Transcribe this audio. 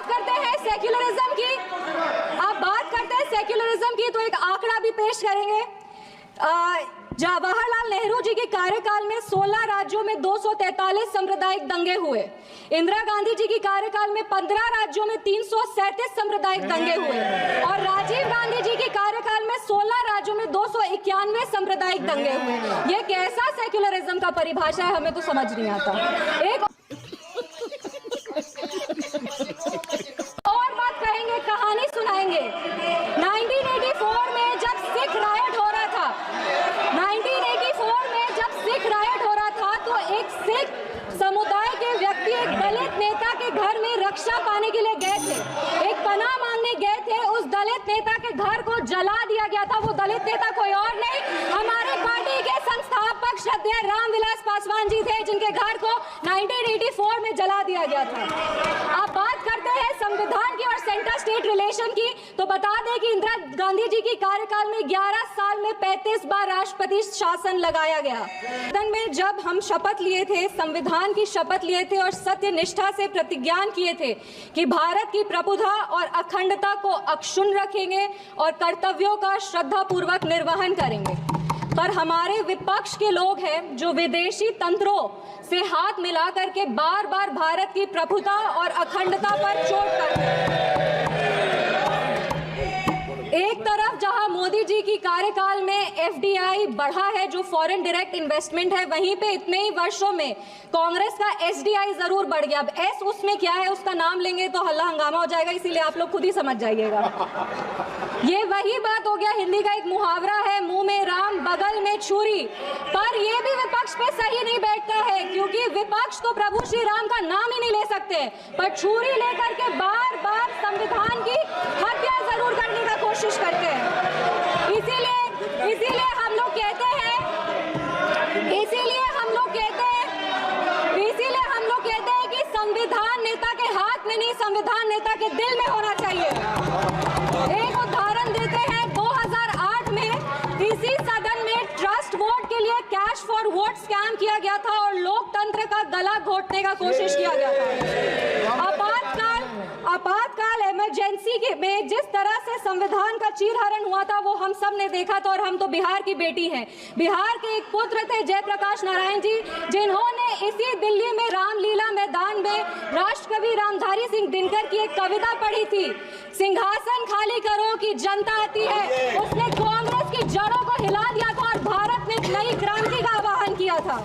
करते हैं सेक्युलरिज्म की, तो एक आंकड़ा भी पेश करेंगे। जवाहरलाल नेहरू जी के कार्यकाल में 16 राज्यों में 243 सांप्रदायिक दंगे हुए। इंदिरा गांधी जी के कार्यकाल में 15 राज्यों में 337 सांप्रदायिक दंगे हुए और राजीव गांधी जी के कार्यकाल में 16 राज्यों में 291 सांप्रदायिक दंगे हुए। ये कैसा सेक्युलरिज्म का परिभाषा है, हमें तो समझ नहीं आता। एक और बात कहेंगे, कहानी सुनाएंगे। 1984 में जब सिख रायट हो रहा था, 1984 में जब सिख रायट हो रहा था तो एक सिख समुदाय के व्यक्ति एक दलित नेता के घर में रक्षा पाने के लिए गए थे, एक पनाह मांगने गए थे। उस दलित नेता के घर को जला दिया गया था। वो दलित नेता कोई और नहीं, हमारे पार्टी के संस्थापक श्रद्धेय रामविलास पासवान जी थे, जिनके घर को 1984 में जला दिया गया था। आप बात करते हैं संविधान की और सेंटर स्टेट रिलेशन की, तो बता दें कि इंदिरा गांधी जी की कार्यकाल में 11 साल में 35 बार राष्ट्रपति शासन लगाया गया। सदन में जब हम शपथ लिए थे, संविधान की शपथ लिए थे और सत्य निष्ठा से प्रतिज्ञान किए थे कि भारत की प्रभुता और अखंडता को अक्षुण्ण रखेंगे और कर्तव्यों का श्रद्धापूर्वक निर्वहन करेंगे, पर हमारे विपक्ष के लोग हैं जो विदेशी तंत्रों से हाथ मिला करके बार बार भारत की प्रभुता और अखंडता पर चोट करते हैं। एक तरफ जहां मोदी जी की कार्यकाल में एफडीआई बढ़ा है, जो फॉरेन डायरेक्ट इन्वेस्टमेंट है, वहीं पे इतने ही वर्षों में कांग्रेस का एसडीआई जरूर बढ़ गया। अब एस उसमें क्या है, उसका नाम लेंगे तो हल्ला हंगामा हो जाएगा, इसीलिए आप लोग खुद ही समझ जाइएगा। ये वही बात हो गया, हिंदी का एक मुहावरा है, मुंह में राम बगल में छुरी, पर ये भी विपक्ष पे सही नहीं बैठता है, क्योंकि विपक्ष तो प्रभु श्री राम का नाम ही नहीं ले सकते, पर छुरी लेकर के बार बार संविधान की हत्या जरूर करने का कोशिश करते हैं। इसीलिए हम लोग कहते हैं कि संविधान नेता के हाथ में नहीं, संविधान नेता के दिल में होना चाहिए। एक उदाहरण देते हैं, 2008 में इसी सदन में ट्रस्ट वोट के लिए कैश फॉर वोट स्कैम किया गया था और लोकतंत्र का गला घोटने का कोशिश किया गया था। आपातकाल इमरजेंसी में जिस तरह से संविधान का चीरहरण हुआ था, वो हम सब ने देखा था, और हम तो बिहार की बेटी हैं। बिहार के एक पुत्र थे जयप्रकाश नारायण जी, जिन्होंने इसी दिल्ली में रामलीला मैदान में राष्ट्रकवि रामधारी सिंह दिनकर की एक कविता पढ़ी थी, सिंहासन खाली करो कि जनता आती है। उसने कांग्रेस की जड़ों को हिला दिया था और भारत में एक नई क्रांति का आह्वान किया था।